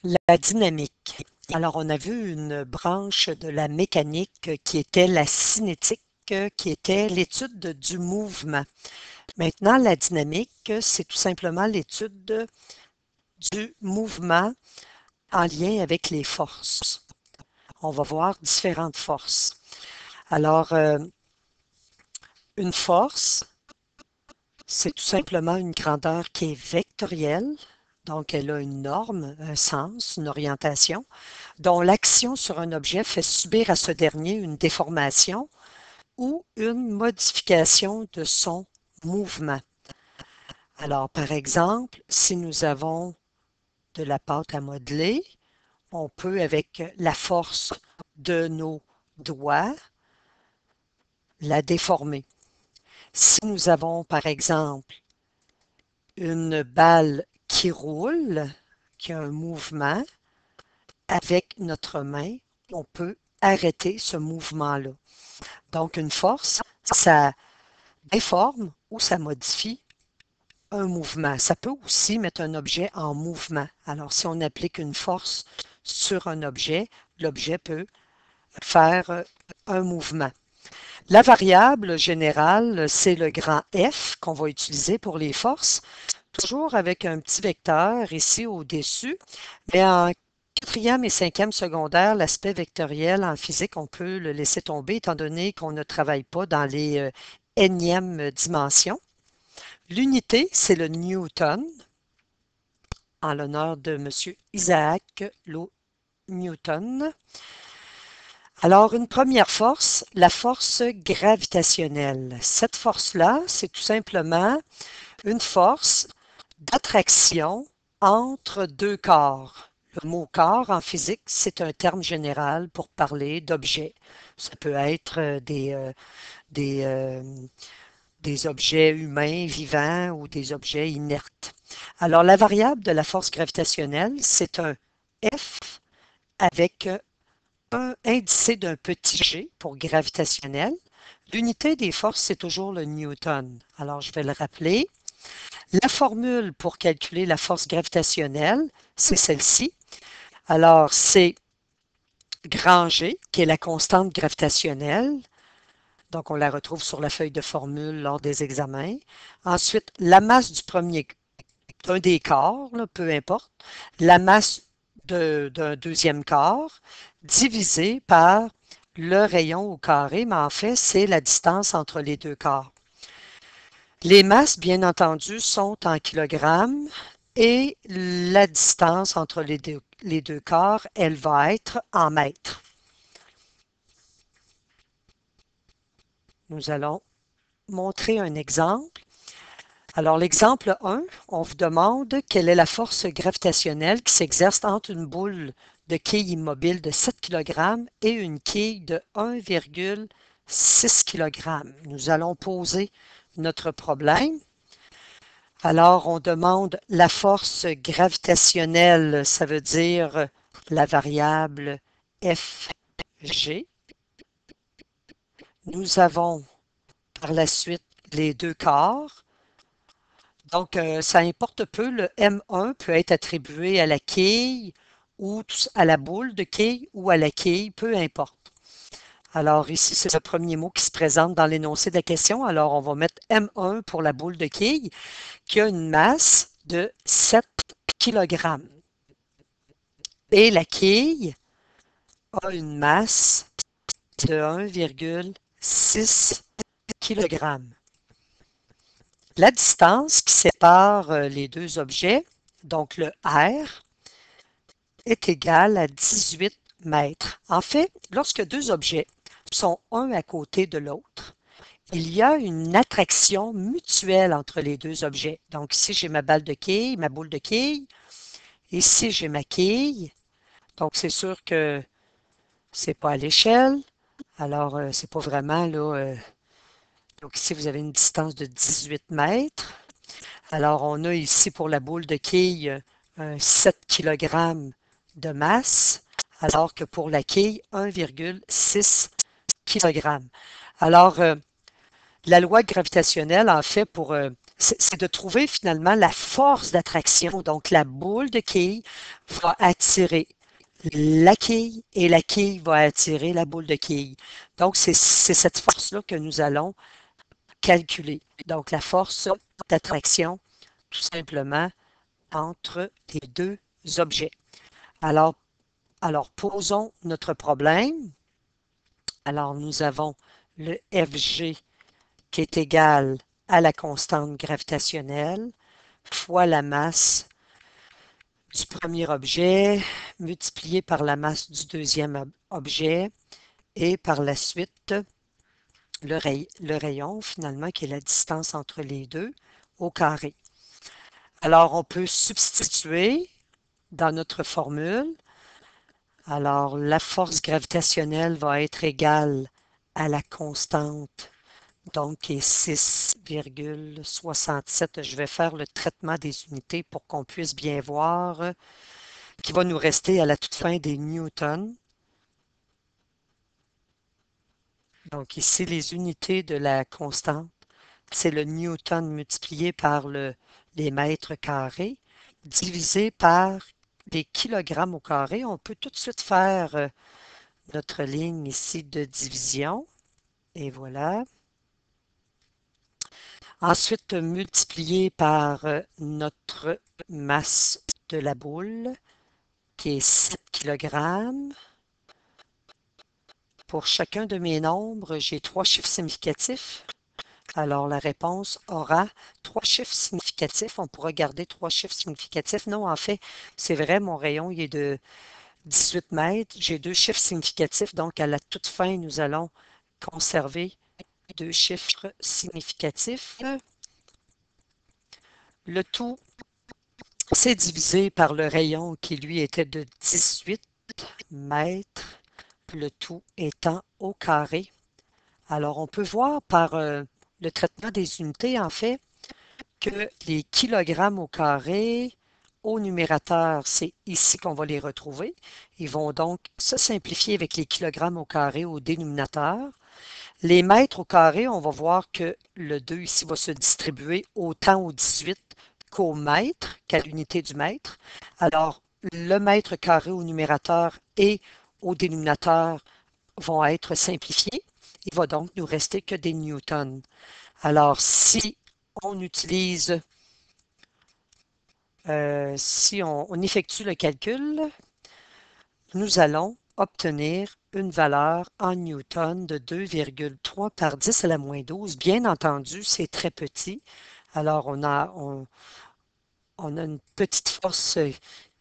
La dynamique. Alors, on a vu une branche de la mécanique qui était la cinétique, qui était l'étude du mouvement. Maintenant, la dynamique, c'est tout simplement l'étude du mouvement en lien avec les forces. On va voir différentes forces. Alors, une force, c'est tout simplement une grandeur qui est vectorielle, donc elle a une norme, un sens, une orientation, dont l'action sur un objet fait subir à ce dernier une déformation ou une modification de son mouvement. Alors, par exemple, si nous avons de la pâte à modeler, on peut, avec la force de nos doigts, la déformer. Si nous avons, par exemple, une balle qui roule, qui a un mouvement, avec notre main, on peut arrêter ce mouvement-là. Donc, une force, ça déforme ou ça modifie un mouvement. Ça peut aussi mettre un objet en mouvement. Alors, si on applique une force sur un objet, l'objet peut faire un mouvement. La variable générale, c'est le grand F qu'on va utiliser pour les forces, toujours avec un petit vecteur ici au-dessus, mais en quatrième et cinquième secondaire, l'aspect vectoriel en physique, on peut le laisser tomber étant donné qu'on ne travaille pas dans les énièmes dimensions. L'unité, c'est le Newton, en l'honneur de M. Isaac Newton. Alors, une première force, la force gravitationnelle. Cette force-là, c'est tout simplement une force d'attraction entre deux corps. Le mot corps en physique, c'est un terme général pour parler d'objets. Ça peut être des, euh, des objets humains, vivants ou des objets inertes. Alors, la variable de la force gravitationnelle, c'est un F avec un indicé d'un petit g pour gravitationnel. L'unité des forces, c'est toujours le newton. Alors, je vais le rappeler. La formule pour calculer la force gravitationnelle, c'est celle-ci. Alors, c'est grand G, qui est la constante gravitationnelle. Donc, on la retrouve sur la feuille de formule lors des examens. Ensuite, la masse d'un des corps, là, peu importe, la masse d'un deuxième corps, divisé par le rayon au carré, mais en fait, c'est la distance entre les deux corps. Les masses, bien entendu, sont en kilogrammes et la distance entre les deux corps, elle va être en mètres. Nous allons montrer un exemple. Alors, l'exemple 1, on vous demande quelle est la force gravitationnelle qui s'exerce entre une boule de quille immobile de 7 kg et une quille de 1,6 kg. Nous allons poser notre problème. Alors, on demande la force gravitationnelle, ça veut dire la variable Fg. Nous avons par la suite les deux corps. Donc, ça importe peu. Le M1 peut être attribué à la quille ou à la boule de quille ou à la quille, peu importe. Alors, ici, c'est le premier mot qui se présente dans l'énoncé de la question. Alors, on va mettre M1 pour la boule de quille qui a une masse de 7 kg. Et la quille a une masse de 1,6 kg. La distance qui sépare les deux objets, donc le R, est égale à 18 mètres. En fait, lorsque deux objets sont un à côté de l'autre, il y a une attraction mutuelle entre les deux objets. Donc, ici, j'ai ma balle de quille, ma boule de quille. Ici, j'ai ma quille. Donc, c'est sûr que c'est pas à l'échelle. Alors, c'est pas vraiment là. Donc, ici, vous avez une distance de 18 mètres. Alors, on a ici pour la boule de quille 7 kg de masse, alors que pour la quille, 1,6 kg. Alors, La loi gravitationnelle, en fait, c'est de trouver finalement la force d'attraction. Donc, la boule de quille va attirer la quille et la quille va attirer la boule de quille. Donc, c'est cette force-là que nous allons calculer. Donc, la force d'attraction, tout simplement, entre les deux objets. Alors, posons notre problème. Alors, nous avons le FG qui est égal à la constante gravitationnelle fois la masse du premier objet multiplié par la masse du deuxième objet et par la suite le rayon finalement qui est la distance entre les deux au carré. Alors on peut substituer dans notre formule. Alors la force gravitationnelle va être égale à la constante donc qui est 6,67. Je vais faire le traitement des unités pour qu'on puisse bien voir qui va nous rester à la toute fin des newtons. Donc ici, les unités de la constante, c'est le newton multiplié par les mètres carrés, divisé par les kilogrammes au carré. On peut tout de suite faire notre ligne ici de division. Et voilà. Ensuite, multiplié par notre masse de la boule, qui est 7 kg. Pour chacun de mes nombres, j'ai 3 chiffres significatifs. Alors, la réponse aura 3 chiffres significatifs. On pourra garder 3 chiffres significatifs. Non, en fait, c'est vrai, mon rayon il est de 18 mètres. J'ai 2 chiffres significatifs. Donc, à la toute fin, nous allons conserver 2 chiffres significatifs. Le tout, c'est divisé par le rayon qui, lui, était de 18 mètres. Le tout étant au carré. Alors, on peut voir par le traitement des unités, en fait, que les kilogrammes au carré, au numérateur, c'est ici qu'on va les retrouver. Ils vont donc se simplifier avec les kilogrammes au carré au dénominateur. Les mètres au carré, on va voir que le 2 ici va se distribuer autant au 18 qu'au mètre, qu'à l'unité du mètre. Alors, le mètre carré au numérateur et au dénominateur vont être simplifiés. Il va donc nous rester que des newtons. Alors, si on utilise, si on effectue le calcul, nous allons obtenir une valeur en newton de 2,3 par 10 à la moins 12. Bien entendu, c'est très petit. Alors, on a une petite force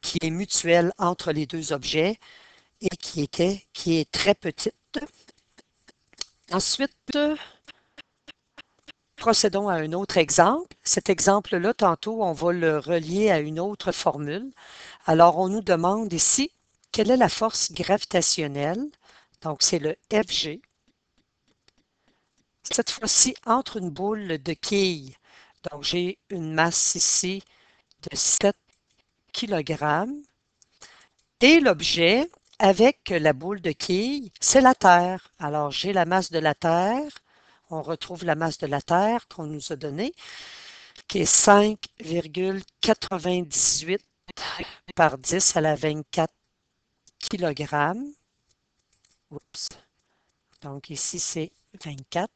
qui est mutuelle entre les deux objets et qui est très petite. Ensuite, procédons à un autre exemple. Cet exemple-là, tantôt, on va le relier à une autre formule. Alors, on nous demande ici, quelle est la force gravitationnelle? Donc, c'est le FG. Cette fois-ci, entre une boule de quilles. Donc, j'ai une masse ici de 7 kg. Et l'objet, avec la boule de quilles, c'est la Terre. Alors, j'ai la masse de la Terre. On retrouve la masse de la Terre qu'on nous a donnée, qui est 5,98 par 10 à la 24 kg. Oups. Donc ici, c'est 24.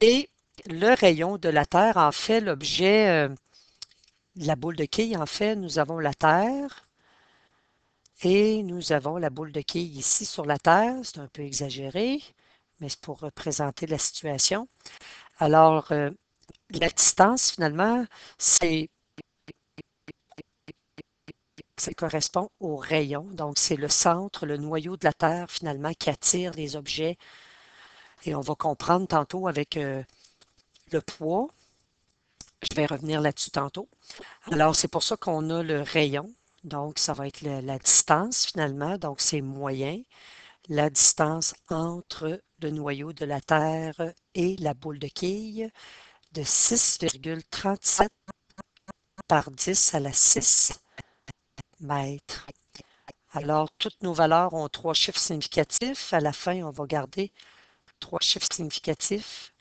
Et le rayon de la Terre, en fait, l'objet, la boule de quille, en fait, nous avons la Terre et nous avons la boule de quille ici sur la Terre. C'est un peu exagéré, mais c'est pour représenter la situation. Alors, la distance, finalement, ça correspond au rayon. Donc, c'est le centre, le noyau de la Terre, finalement, qui attire les objets. Et on va comprendre tantôt avec le poids. Je vais revenir là-dessus tantôt. Alors, c'est pour ça qu'on a le rayon. Donc, ça va être la distance, finalement. Donc, c'est moyen. La distance entre le noyau de la Terre et la boule de quille de 6,37 par 10 à la 6 mètres. Alors, toutes nos valeurs ont 3 chiffres significatifs. À la fin, on va garder 3 chiffres significatifs.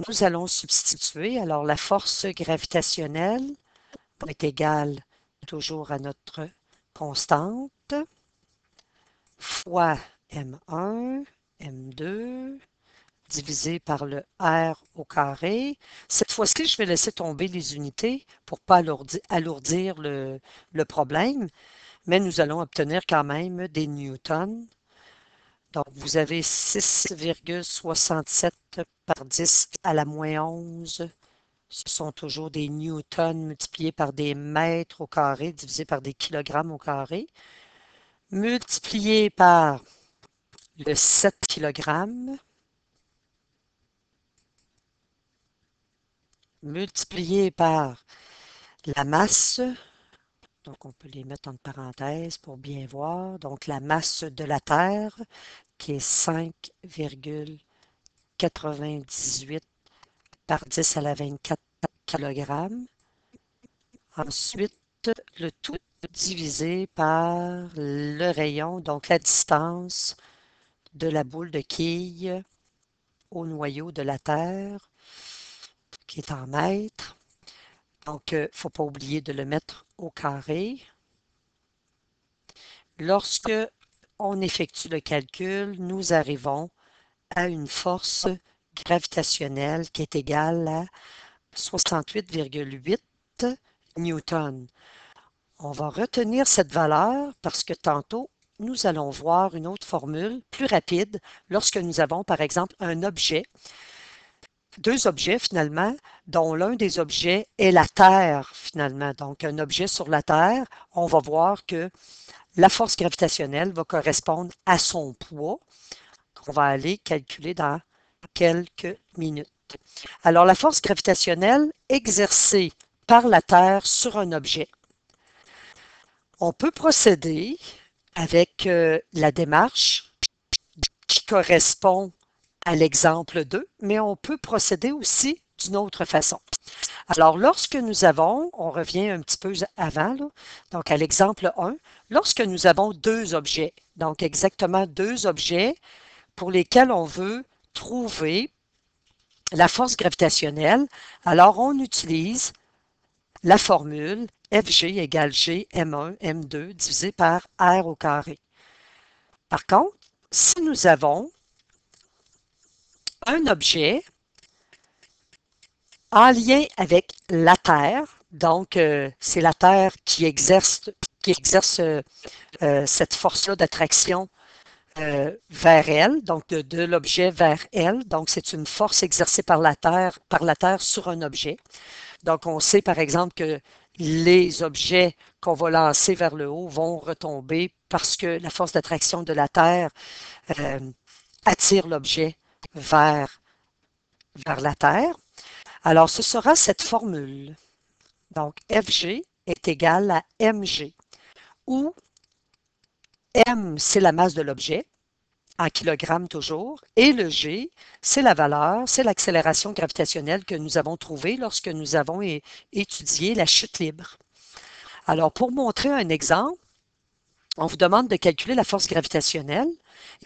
Nous allons substituer. Alors, la force gravitationnelle va être égale toujours à notre constante fois M1, M2, divisé par le R au carré. Cette fois-ci, je vais laisser tomber les unités pour ne pas alourdir le problème, mais nous allons obtenir quand même des newtons. Donc, vous avez 6,67 par 10 à la moins 11. Ce sont toujours des newtons multipliés par des mètres au carré, divisé par des kilogrammes au carré, multiplié par le 7 kg, multiplié par la masse. Donc, on peut les mettre entre parenthèses pour bien voir. Donc, la masse de la Terre, qui est 5,98 par 10 à la 24 kg. Ensuite, le tout divisé par le rayon, donc la distance de la boule de quille au noyau de la Terre, qui est en mètres. Donc, il ne faut pas oublier de le mettre au carré. Lorsque on effectue le calcul, nous arrivons à une force gravitationnelle qui est égale à 68,8 newtons. On va retenir cette valeur parce que tantôt, nous allons voir une autre formule plus rapide lorsque nous avons, par exemple, un objet, deux objets finalement, dont l'un des objets est la Terre finalement. Donc, un objet sur la Terre, on va voir que la force gravitationnelle va correspondre à son poids, qu'on va aller calculer dans quelques minutes. Alors, la force gravitationnelle exercée par la Terre sur un objet. On peut procéder avec la démarche qui correspond à l'exemple 2, mais on peut procéder aussi d'une autre façon. Alors, lorsque nous avons, on revient un petit peu avant, là, donc à l'exemple 1, lorsque nous avons deux objets, donc exactement deux objets pour lesquels on veut trouver la force gravitationnelle, alors on utilise la formule Fg égale G M1 M2 divisé par R au carré. Par contre, si nous avons un objet en lien avec la Terre, donc c'est la Terre qui exerce cette force-là d'attraction vers elle, donc de l'objet vers elle. Donc, c'est une force exercée par la Terre sur un objet. Donc, on sait par exemple que les objets qu'on va lancer vers le haut vont retomber parce que la force d'attraction de la Terre attire l'objet vers la Terre. Alors, ce sera cette formule. Donc, Fg est égal à mg, où m, c'est la masse de l'objet, en kilogrammes toujours, et le g, c'est la valeur, c'est l'accélération gravitationnelle que nous avons trouvée lorsque nous avons étudié la chute libre. Alors, pour montrer un exemple, on vous demande de calculer la force gravitationnelle,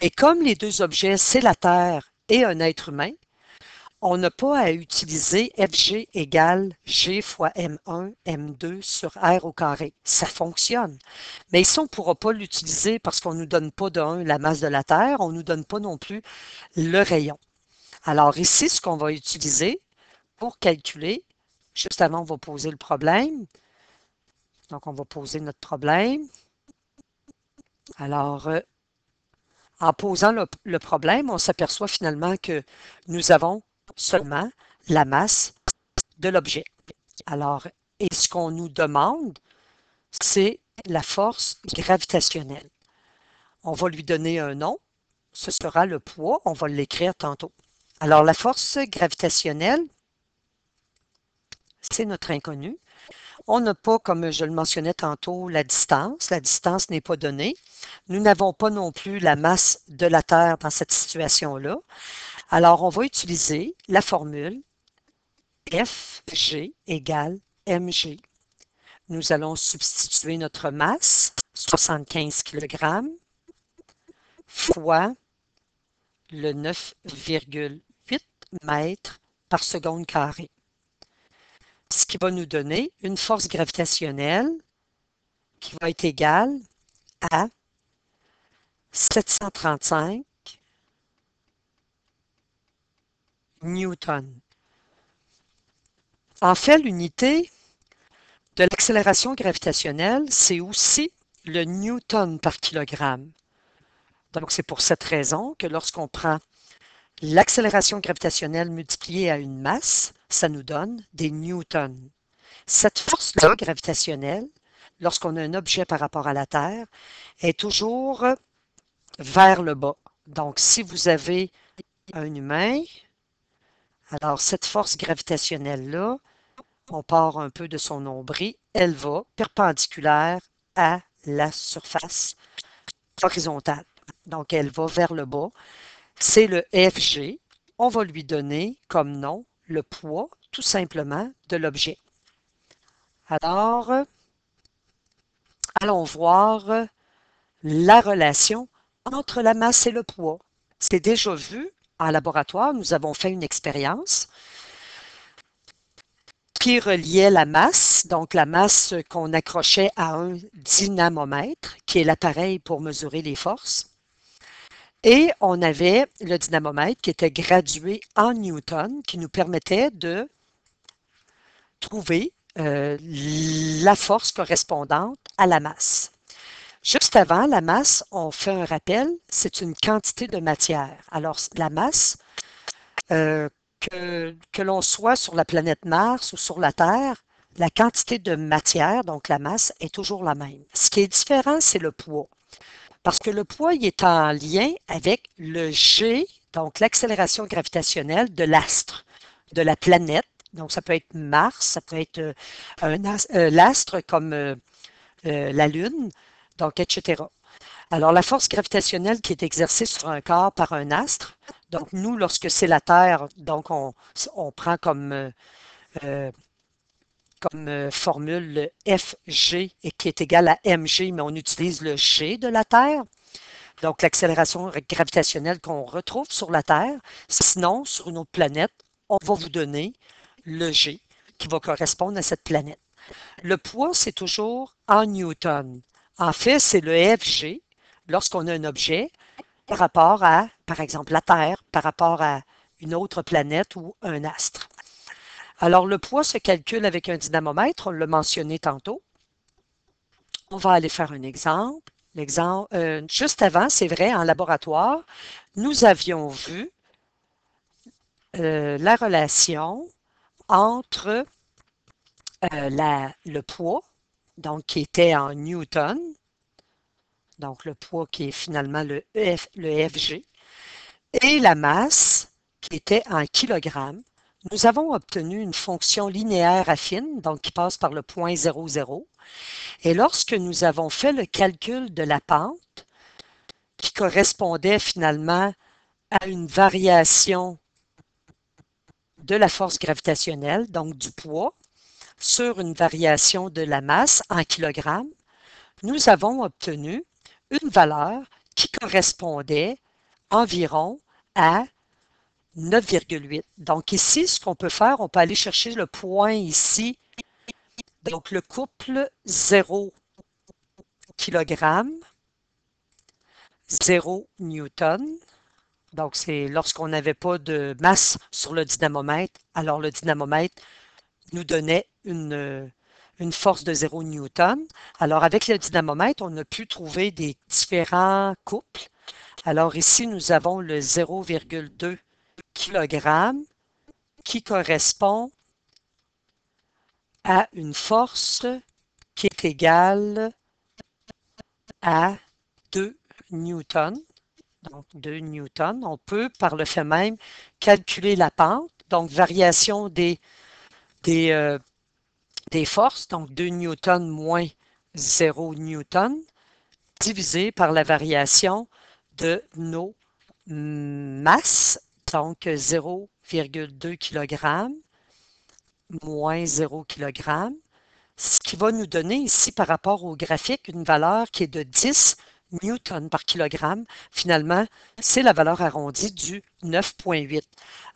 et comme les deux objets, c'est la Terre et un être humain, on n'a pas à utiliser Fg égale G fois M1, M2 sur R au carré. Ça fonctionne. Mais ici, on ne pourra pas l'utiliser parce qu'on ne nous donne pas de 1 la masse de la Terre, on ne nous donne pas non plus le rayon. Alors ici, ce qu'on va utiliser pour calculer, juste avant, on va poser le problème. Donc, on va poser notre problème. Alors, en posant le problème, on s'aperçoit finalement que nous avons seulement la masse de l'objet. Alors, et ce qu'on nous demande, c'est la force gravitationnelle. On va lui donner un nom, ce sera le poids, on va l'écrire tantôt. Alors, la force gravitationnelle, c'est notre inconnu. On n'a pas, comme je le mentionnais tantôt, la distance. La distance n'est pas donnée. Nous n'avons pas non plus la masse de la Terre dans cette situation-là. Alors, on va utiliser la formule Fg égale mg, nous allons substituer notre masse, 75 kg, fois le 9,8 mètres par seconde carrée. Ce qui va nous donner une force gravitationnelle qui va être égale à 735 newtons. En fait, l'unité de l'accélération gravitationnelle, c'est aussi le newton par kilogramme. Donc, c'est pour cette raison que lorsqu'on prend l'accélération gravitationnelle multipliée à une masse, ça nous donne des newtons. Cette force-là gravitationnelle, lorsqu'on a un objet par rapport à la Terre, est toujours vers le bas. Donc, si vous avez un humain, alors cette force gravitationnelle-là, on part un peu de son nombril, elle va perpendiculaire à la surface horizontale. Donc, elle va vers le bas. C'est le FG. On va lui donner comme nom le poids, tout simplement, de l'objet. Alors, allons voir la relation entre la masse et le poids. C'est déjà vu en laboratoire, nous avons fait une expérience qui reliait la masse, donc la masse qu'on accrochait à un dynamomètre, qui est l'appareil pour mesurer les forces. Et on avait le dynamomètre qui était gradué en newton, qui nous permettait de trouver la force correspondante à la masse. Juste avant la masse, on fait un rappel, c'est une quantité de matière. Alors, la masse, que l'on soit sur la planète Mars ou sur la Terre, la quantité de matière, donc la masse, est toujours la même. Ce qui est différent, c'est le poids. Parce que le poids, il est en lien avec le G, donc l'accélération gravitationnelle de l'astre, de la planète. Donc, ça peut être Mars, ça peut être l'astre comme la Lune, donc etc. Alors, la force gravitationnelle qui est exercée sur un corps par un astre, donc nous, lorsque c'est la Terre, donc on prend comme formule le FG et qui est égal à mg, mais on utilise le G de la Terre, donc l'accélération gravitationnelle qu'on retrouve sur la Terre. Sinon, sur une autre planète, on va vous donner le G qui va correspondre à cette planète. Le poids, c'est toujours en newton. En fait, c'est le FG lorsqu'on a un objet par rapport à, par exemple, la Terre, par rapport à une autre planète ou un astre. Alors, le poids se calcule avec un dynamomètre, on l'a mentionné tantôt. On va aller faire un exemple. L'exemple, juste avant, c'est vrai, en laboratoire, nous avions vu la relation entre le poids, donc qui était en newton, donc le poids qui est finalement le FG, et la masse qui était en kilogrammes. Nous avons obtenu une fonction linéaire affine, donc qui passe par le point 0,0. Et lorsque nous avons fait le calcul de la pente, qui correspondait finalement à une variation de la force gravitationnelle, donc du poids, sur une variation de la masse en kilogrammes, nous avons obtenu une valeur qui correspondait environ à 9,8. Donc ici, ce qu'on peut faire, on peut aller chercher le point ici. Donc le couple 0 kg, 0 newton. Donc c'est lorsqu'on n'avait pas de masse sur le dynamomètre, alors le dynamomètre nous donnait une force de 0 newton. Alors avec le dynamomètre, on a pu trouver des différents couples. Alors ici, nous avons le 0,2 kg qui correspond à une force qui est égale à 2 newtons. Donc 2 newtons. On peut par le fait même calculer la pente, donc variation des forces, donc 2 newtons moins 0 newton, divisé par la variation de nos masses, donc 0,2 kg moins 0 kg, ce qui va nous donner ici par rapport au graphique une valeur qui est de 10 newtons par kilogramme. Finalement, c'est la valeur arrondie du 9,8.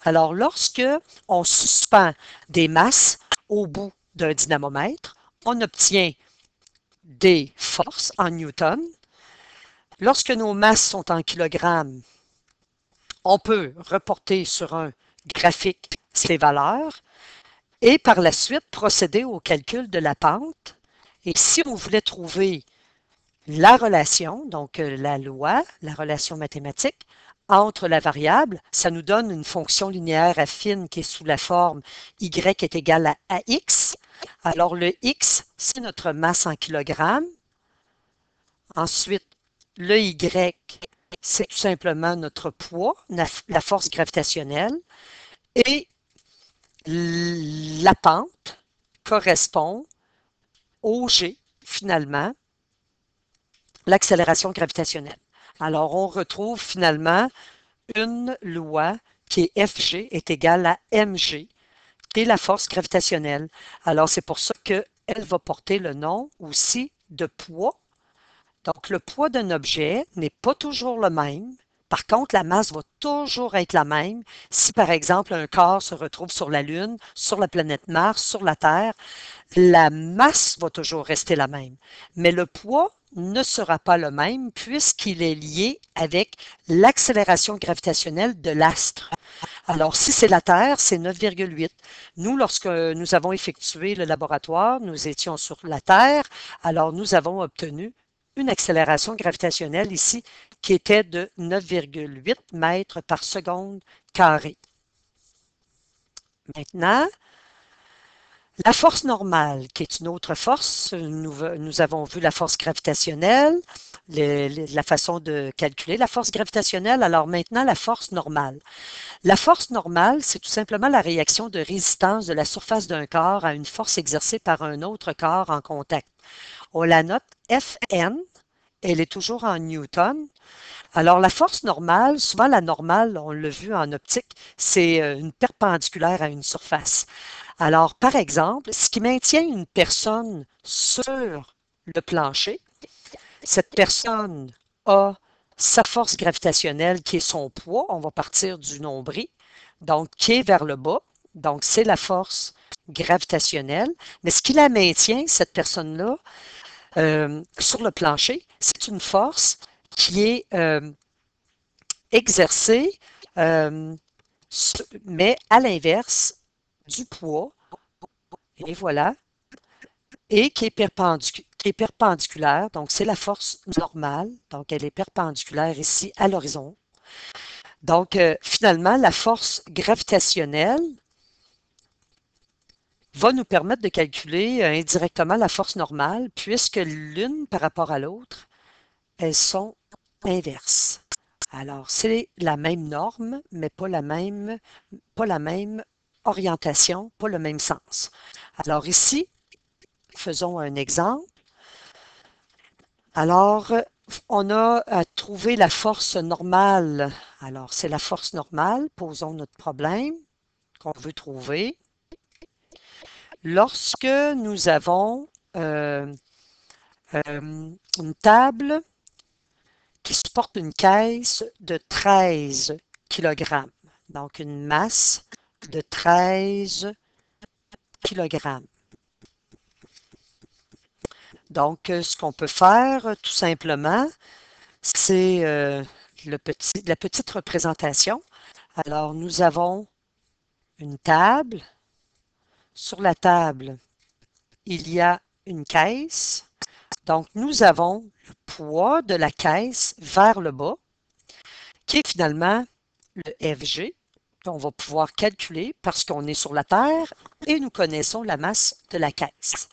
Alors, lorsque on suspend des masses au bout d'un dynamomètre, on obtient des forces en newtons. Lorsque nos masses sont en kilogrammes, on peut reporter sur un graphique ces valeurs et par la suite procéder au calcul de la pente. Et si on voulait trouver la relation, donc la loi, la relation mathématique, entre la variable, ça nous donne une fonction linéaire affine qui est sous la forme y est égal à ax. Alors le x, c'est notre masse en kilogrammes. Ensuite, le y, c'est tout simplement notre poids, la force gravitationnelle. Et la pente correspond au g, finalement, l'accélération gravitationnelle. Alors, on retrouve finalement une loi qui est Fg est égale à mg, qui est la force gravitationnelle. Alors, c'est pour ça qu'elle va porter le nom aussi de poids. Donc, le poids d'un objet n'est pas toujours le même. Par contre, la masse va toujours être la même. Si, par exemple, un corps se retrouve sur la Lune, sur la planète Mars, sur la Terre, la masse va toujours rester la même. Mais le poids ne sera pas le même puisqu'il est lié avec l'accélération gravitationnelle de l'astre. Alors, si c'est la Terre, c'est 9,8. Nous, lorsque nous avons effectué le laboratoire, nous étions sur la Terre, alors nous avons obtenu une accélération gravitationnelle ici qui était de 9,8 mètres par seconde carré. Maintenant, la force normale, qui est une autre force, nous avons vu la force gravitationnelle, la façon de calculer la force gravitationnelle. Alors maintenant, la force normale. La force normale, c'est tout simplement la réaction de résistance de la surface d'un corps à une force exercée par un autre corps en contact. On la note Fn, elle est toujours en newton. Alors, la force normale, souvent la normale, on l'a vu en optique, c'est une perpendiculaire à une surface. Alors, par exemple, ce qui maintient une personne sur le plancher, cette personne a sa force gravitationnelle qui est son poids, on va partir du nombril, donc qui est vers le bas, donc c'est la force gravitationnelle, mais ce qui la maintient, cette personne-là, sur le plancher, c'est une force qui est exercée, mais à l'inverse du poids, et voilà, et qui est perpendiculaire, donc c'est la force normale, donc elle est perpendiculaire ici à l'horizon. Donc, finalement, la force gravitationnelle va nous permettre de calculer indirectement la force normale, puisque l'une par rapport à l'autre, elles sont inverses. Alors, c'est la même norme, mais pas la même orientation, pas le même sens. Alors ici, faisons un exemple. Alors, on a à trouver la force normale. Alors, c'est la force normale. Posons notre problème qu'on veut trouver. Lorsque nous avons une table qui supporte une caisse de 13 kg, donc une masse de 13 kg. Donc, ce qu'on peut faire, tout simplement, c'est la petite représentation. Alors, nous avons une table. Sur la table, il y a une caisse. Donc, nous avons le poids de la caisse vers le bas, qui est finalement le Fg, qu'on va pouvoir calculer parce qu'on est sur la Terre et nous connaissons la masse de la caisse.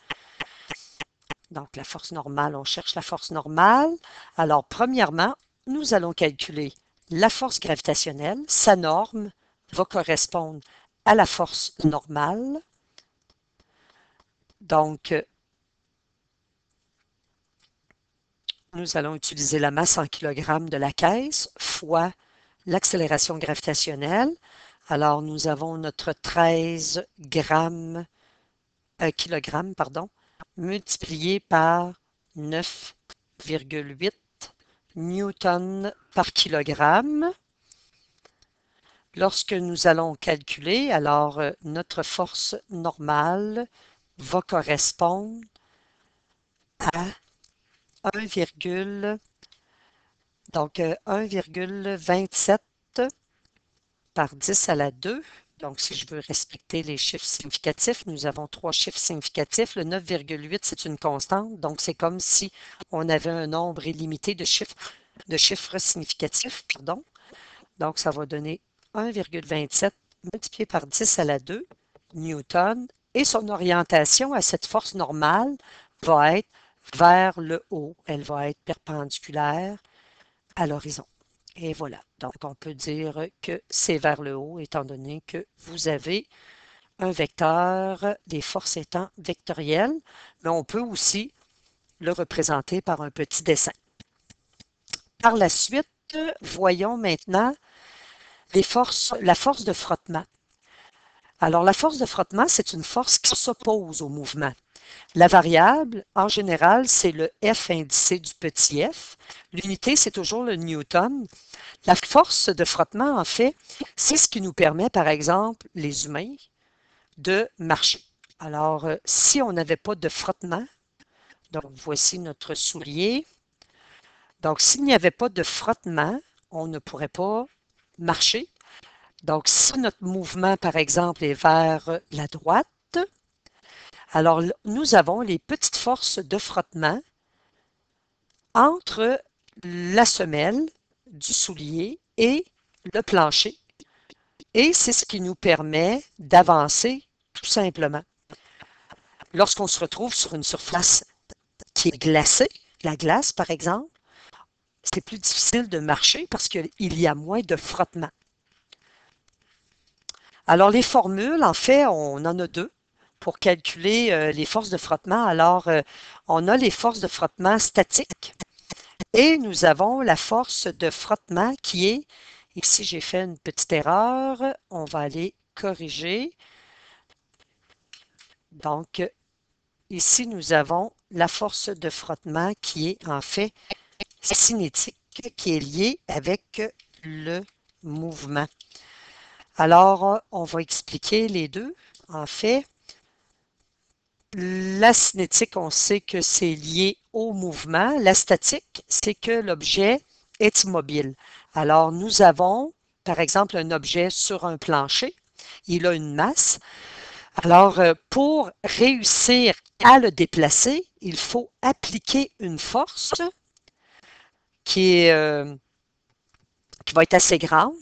Donc, la force normale, on cherche la force normale. Alors, premièrement, nous allons calculer la force gravitationnelle. Sa norme va correspondre à la force normale. Donc, nous allons utiliser la masse en kilogrammes de la caisse fois l'accélération gravitationnelle. Alors, nous avons notre 13 kilogrammes, pardon, multiplié par 9,8 newtons par kilogramme. Lorsque nous allons calculer, alors notre force normale va correspondre à 1,27 par 10 à la 2. Donc, si je veux respecter les chiffres significatifs, nous avons 3 chiffres significatifs. Le 9,8, c'est une constante. Donc, c'est comme si on avait un nombre illimité de chiffres significatifs. Pardon. Donc, ça va donner 1,27 multiplié par 10 à la 2 newtons. Et son orientation à cette force normale va être vers le haut. Elle va être perpendiculaire à l'horizon. Et voilà. Donc, on peut dire que c'est vers le haut, étant donné que vous avez un vecteur, des forces étant vectorielles, mais on peut aussi le représenter par un petit dessin. Par la suite, voyons maintenant la force de frottement. Alors, la force de frottement, c'est une force qui s'oppose au mouvement. La variable, en général, c'est le F indicé du petit f. L'unité, c'est toujours le newton. La force de frottement, en fait, c'est ce qui nous permet, par exemple, les humains, de marcher. Alors, si on n'avait pas de frottement, donc voici notre soulier. Donc, s'il n'y avait pas de frottement, on ne pourrait pas marcher. Donc, si notre mouvement, par exemple, est vers la droite, alors nous avons les petites forces de frottement entre la semelle du soulier et le plancher. Et c'est ce qui nous permet d'avancer tout simplement. Lorsqu'on se retrouve sur une surface qui est glacée, la glace par exemple, c'est plus difficile de marcher parce qu'il y a moins de frottement. Alors les formules, en fait, on en a deux pour calculer les forces de frottement. Alors, on a les forces de frottement statiques et nous avons la force de frottement qui est, ici j'ai fait une petite erreur, on va aller corriger. Donc, ici nous avons la force de frottement qui est en fait cinétique, qui est liée avec le mouvement. Alors, on va expliquer les deux. En fait, la cinétique, on sait que c'est lié au mouvement. La statique, c'est que l'objet est immobile. Alors, nous avons, par exemple, un objet sur un plancher. Il a une masse. Alors, pour réussir à le déplacer, il faut appliquer une force qui va être assez grande,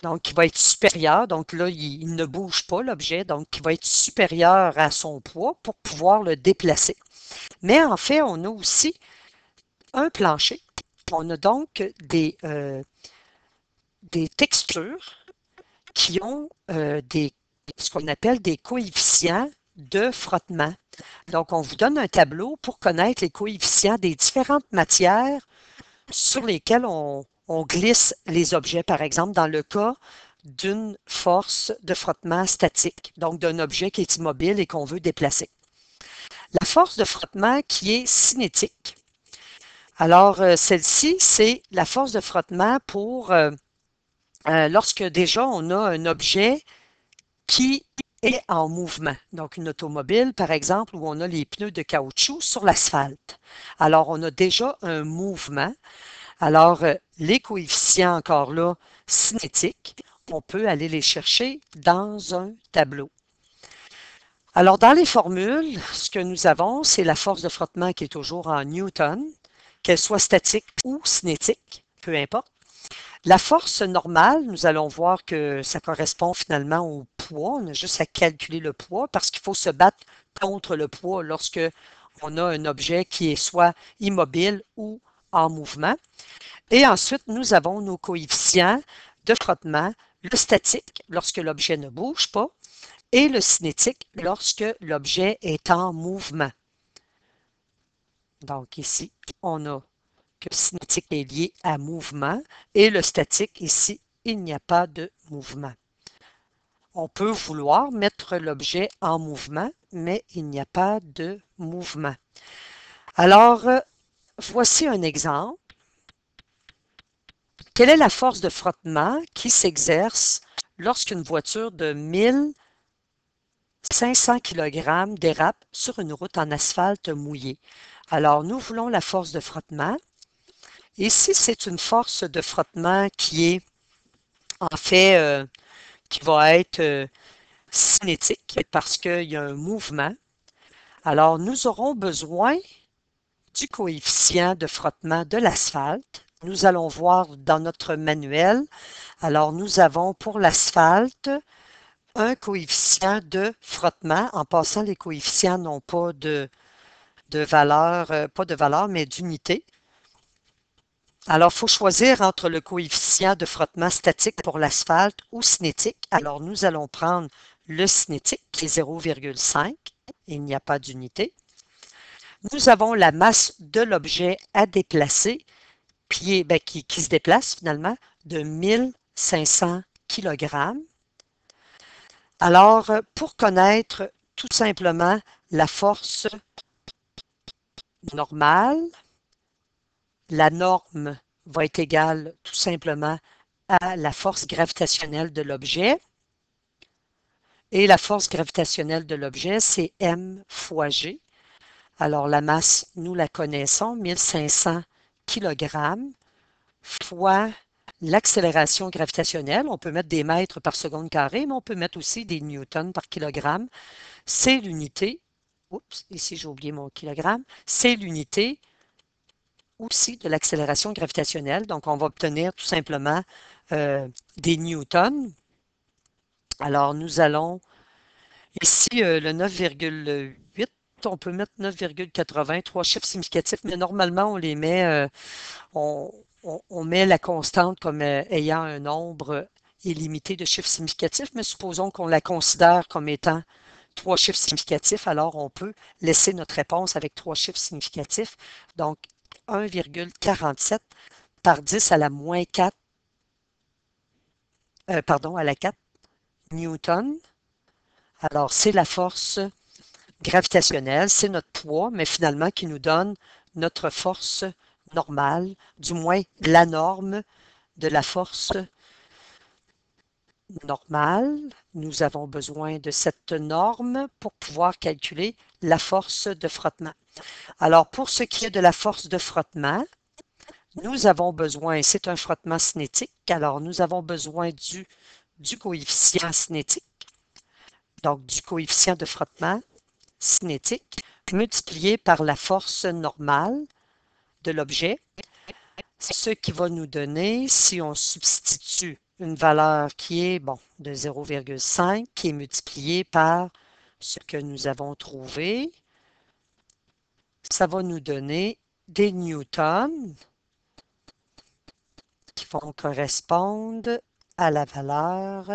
donc qui va être supérieure. Donc là, il ne bouge pas, l'objet, donc qui va être supérieur à son poids pour pouvoir le déplacer. Mais en fait, on a aussi un plancher. On a donc des textures qui ont ce qu'on appelle des coefficients de frottement. Donc, on vous donne un tableau pour connaître les coefficients des différentes matières sur lesquelles on glisse les objets, par exemple, dans le cas d'une force de frottement statique, donc d'un objet qui est immobile et qu'on veut déplacer. La force de frottement qui est cinétique. Alors, celle-ci, c'est la force de frottement pour lorsque déjà on a un objet qui est en mouvement. Donc, une automobile, par exemple, où on a les pneus de caoutchouc sur l'asphalte. Alors, on a déjà un mouvement. Alors, les coefficients, encore là, cinétiques, on peut aller les chercher dans un tableau. Alors, dans les formules, ce que nous avons, c'est la force de frottement qui est toujours en newton, qu'elle soit statique ou cinétique, peu importe. La force normale, nous allons voir que ça correspond finalement au poids. On a juste à calculer le poids parce qu'il faut se battre contre le poids lorsque on a un objet qui est soit immobile ou en mouvement. Et ensuite, nous avons nos coefficients de frottement, le statique lorsque l'objet ne bouge pas et le cinétique lorsque l'objet est en mouvement. Donc ici, on a que cinétique est lié à mouvement et le statique, ici, il n'y a pas de mouvement. On peut vouloir mettre l'objet en mouvement, mais il n'y a pas de mouvement. Alors, voici un exemple. Quelle est la force de frottement qui s'exerce lorsqu'une voiture de 1500 kg dérape sur une route en asphalte mouillé? Alors, nous voulons la force de frottement. Ici, c'est une force de frottement qui est, en fait, qui va être cinétique parce qu'il y a un mouvement. Alors, nous aurons besoin du coefficient de frottement de l'asphalte. Nous allons voir dans notre manuel. Alors, nous avons pour l'asphalte un coefficient de frottement. En passant, les coefficients n'ont pas de valeur, pas de valeur, mais d'unité. Alors, il faut choisir entre le coefficient de frottement statique pour l'asphalte ou cinétique. Alors, nous allons prendre le cinétique qui est 0,5. Il n'y a pas d'unité. Nous avons la masse de l'objet à déplacer, qui se déplace finalement, de 1500 kg. Alors, pour connaître tout simplement la force normale, la norme va être égale tout simplement à la force gravitationnelle de l'objet. Et la force gravitationnelle de l'objet, c'est m fois g. Alors, la masse, nous la connaissons, 1500 kg fois l'accélération gravitationnelle. On peut mettre des mètres par seconde carrée, mais on peut mettre aussi des newtons par kilogramme. C'est l'unité. Oups, ici j'ai oublié mon kilogramme. C'est l'unité aussi de l'accélération gravitationnelle. Donc, on va obtenir tout simplement des newtons. Alors, nous allons ici le 9,8. On peut mettre 9,80, trois chiffres significatifs, mais normalement, on les met, on met la constante comme ayant un nombre illimité de chiffres significatifs, mais supposons qu'on la considère comme étant trois chiffres significatifs, alors on peut laisser notre réponse avec trois chiffres significatifs. Donc, 1,47 par 10 à la moins 4, pardon, à la 4 newtons. Alors, c'est la force gravitationnelle, c'est notre poids, mais finalement qui nous donne notre force normale, du moins la norme de la force normale. Nous avons besoin de cette norme pour pouvoir calculer la force de frottement. Alors, pour ce qui est de la force de frottement, nous avons besoin, c'est un frottement cinétique, alors nous avons besoin du coefficient cinétique, donc du coefficient de frottement cinétique, multiplié par la force normale de l'objet, ce qui va nous donner, si on substitue une valeur qui est, bon, de 0,5, qui est multipliée par ce que nous avons trouvé, ça va nous donner des newtons qui vont correspondre à la valeur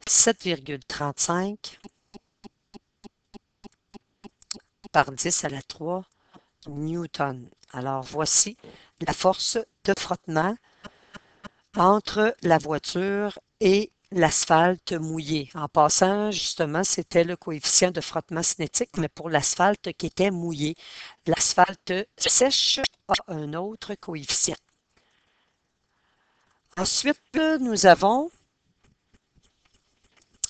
7,35 par 10 à la 3 newtons. Alors, voici la force de frottement entre la voiture et l'asphalte mouillé. En passant, justement, c'était le coefficient de frottement cinétique, mais pour l'asphalte qui était mouillé. L'asphalte sèche a un autre coefficient. Ensuite, nous avons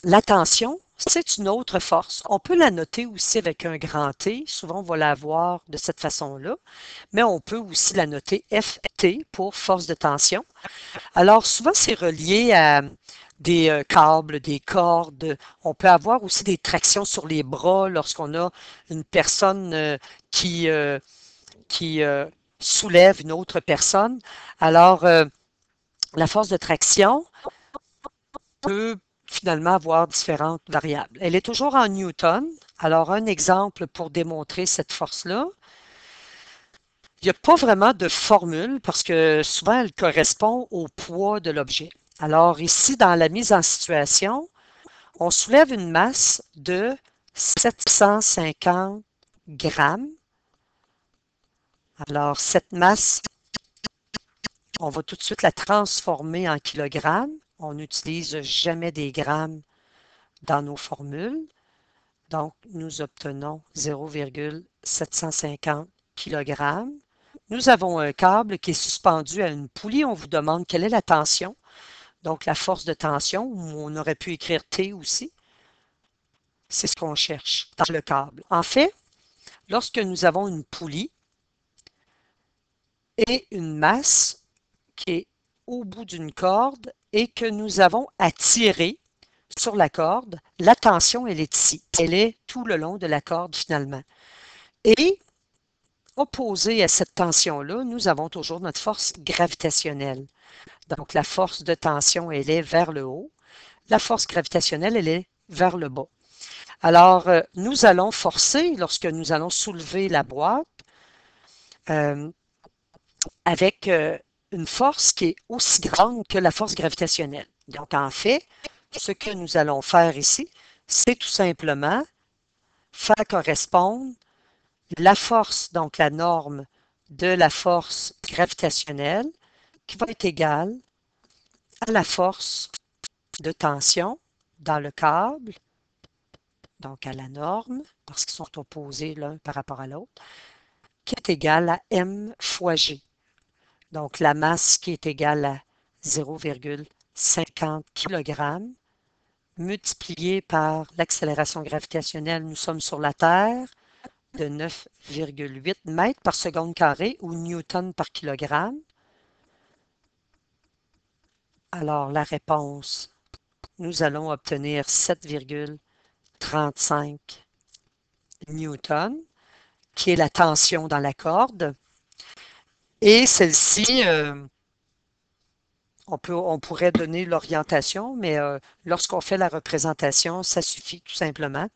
la tension. C'est une autre force. On peut la noter aussi avec un grand T. Souvent, on va la voir de cette façon-là. Mais on peut aussi la noter FT pour force de tension. Alors, souvent, c'est relié à des câbles, des cordes. On peut avoir aussi des tractions sur les bras lorsqu'on a une personne qui soulève une autre personne. Alors, la force de traction peut finalement avoir différentes variables. Elle est toujours en newton. Alors, un exemple pour démontrer cette force-là. Il n'y a pas vraiment de formule parce que souvent, elle correspond au poids de l'objet. Alors, ici, dans la mise en situation, on soulève une masse de 750 grammes. Alors, cette masse, on va tout de suite la transformer en kilogrammes. On n'utilise jamais des grammes dans nos formules. Donc, nous obtenons 0,750 kg. Nous avons un câble qui est suspendu à une poulie. On vous demande quelle est la tension. Donc, la force de tension, ou on aurait pu écrire T aussi. C'est ce qu'on cherche dans le câble. En fait, lorsque nous avons une poulie et une masse qui est au bout d'une corde et que nous avons à tirer sur la corde, la tension, elle est ici. Elle est tout le long de la corde finalement. Et opposé à cette tension-là, nous avons toujours notre force gravitationnelle. Donc, la force de tension, elle est vers le haut. La force gravitationnelle, elle est vers le bas. Alors, nous allons forcer, lorsque nous allons soulever la boîte, avec une force qui est aussi grande que la force gravitationnelle. Donc, en fait, ce que nous allons faire ici, c'est tout simplement faire correspondre la force, donc la norme de la force gravitationnelle, qui va être égale à la force de tension dans le câble, donc à la norme, parce qu'ils sont opposés l'un par rapport à l'autre, qui est égale à m fois g. Donc la masse qui est égale à 0,50 kg multiplié par l'accélération gravitationnelle, nous sommes sur la Terre, de 9,8 mètres par seconde carrée ou newton par kilogramme. Alors, la réponse, nous allons obtenir 7,35 newtons, qui est la tension dans la corde. Et celle-ci, on pourrait donner l'orientation, mais lorsqu'on fait la représentation, ça suffit tout simplement.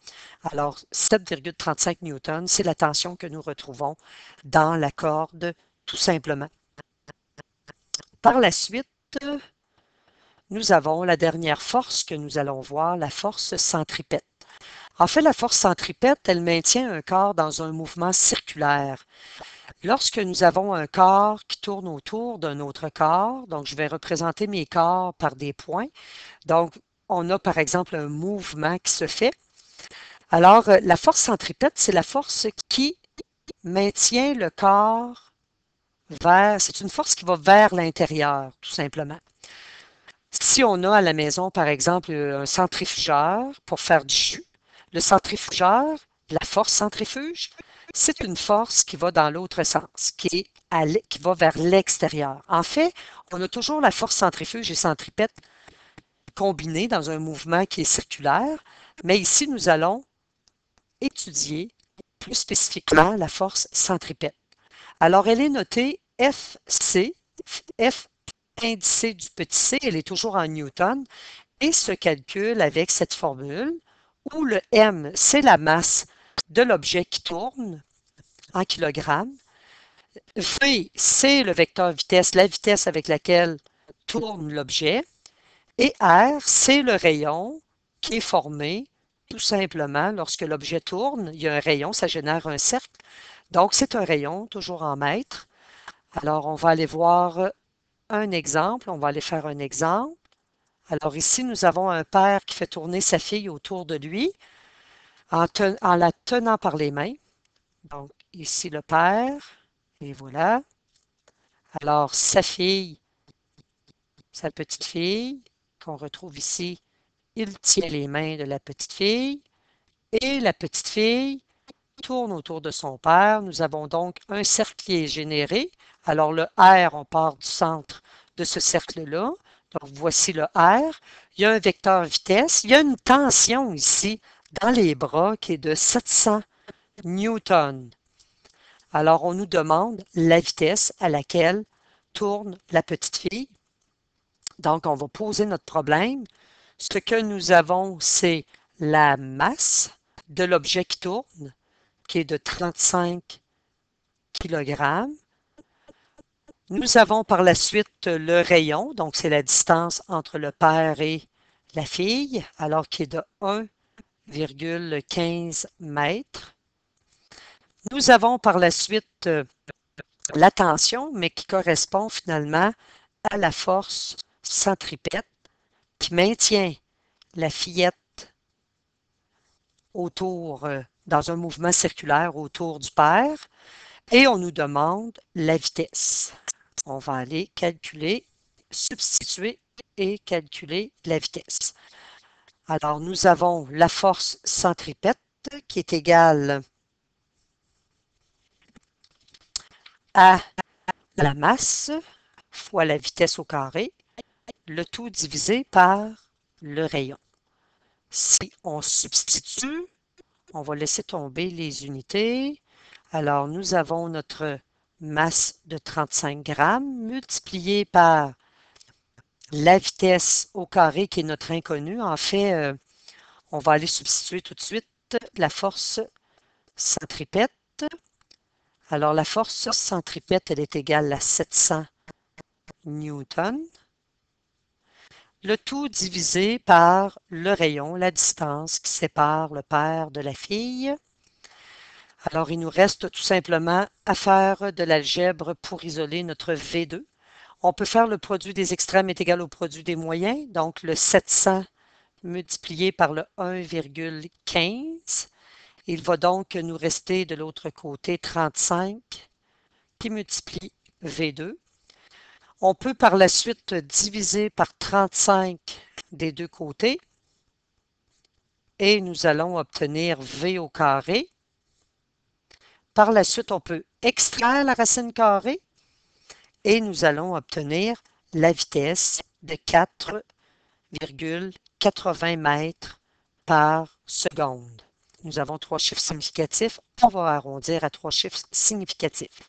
Alors, 7,35 newtons, c'est la tension que nous retrouvons dans la corde, tout simplement. Par la suite, nous avons la dernière force que nous allons voir, la force centripète. En fait, la force centripète, elle maintient un corps dans un mouvement circulaire. Lorsque nous avons un corps qui tourne autour d'un autre corps, donc je vais représenter mes corps par des points. Donc, on a par exemple un mouvement qui se fait. Alors, la force centripète, c'est la force qui maintient le corps vers, c'est une force qui va vers l'intérieur, tout simplement. Si on a à la maison, par exemple, un centrifugeur pour faire du jus, le centrifugeur, la force centrifuge, c'est une force qui va dans l'autre sens, qui va vers l'extérieur. En fait, on a toujours la force centrifuge et centripète combinées dans un mouvement qui est circulaire, mais ici, nous allons étudier plus spécifiquement la force centripète. Alors, elle est notée FC, F indicé du petit c, elle est toujours en newton, et se calcule avec cette formule où le m, c'est la masse de l'objet qui tourne en kilogrammes. V, c'est le vecteur vitesse, la vitesse avec laquelle tourne l'objet. Et R, c'est le rayon qui est formé tout simplement lorsque l'objet tourne. Il y a un rayon, ça génère un cercle. Donc, c'est un rayon, toujours en mètres. Alors, on va aller voir un exemple. On va aller faire un exemple. Alors ici, nous avons un père qui fait tourner sa fille autour de lui en la tenant par les mains. Donc ici, le père, et voilà. Alors, sa fille, sa petite fille, qu'on retrouve ici, il tient les mains de la petite fille et la petite fille tourne autour de son père. Nous avons donc un cercle qui est généré. Alors, le R, on part du centre de ce cercle-là. Donc, voici le R. Il y a un vecteur vitesse. Il y a une tension ici dans les bras qui est de 700 newtons. Alors, on nous demande la vitesse à laquelle tourne la petite fille. Donc, on va poser notre problème. Ce que nous avons, c'est la masse de l'objet qui tourne, qui est de 35 kg. Nous avons par la suite le rayon, donc c'est la distance entre le père et la fille, alors qui est de 1,15 mètres. Nous avons par la suite la tension, mais qui correspond finalement à la force centripète qui maintient la fillette dans un mouvement circulaire autour du père et on nous demande la vitesse. On va aller calculer, substituer et calculer la vitesse. Alors, nous avons la force centripète qui est égale à la masse fois la vitesse au carré, le tout divisé par le rayon. Si on substitue, on va laisser tomber les unités. Alors, nous avons notre masse de 35 grammes multipliée par la vitesse au carré qui est notre inconnu. En fait, on va aller substituer tout de suite la force centripète. Alors, la force centripète, elle est égale à 700 newtons. Le tout divisé par le rayon, la distance qui sépare le père de la fille. Alors, il nous reste tout simplement à faire de l'algèbre pour isoler notre V2. On peut faire le produit des extrêmes est égal au produit des moyens, donc le 700 multiplié par le 1,15. Il va donc nous rester de l'autre côté 35 qui multiplie V2. On peut par la suite diviser par 35 des deux côtés et nous allons obtenir V au carré. Par la suite, on peut extraire la racine carrée et nous allons obtenir la vitesse de 4,80 mètres par seconde. Nous avons trois chiffres significatifs. On va arrondir à trois chiffres significatifs.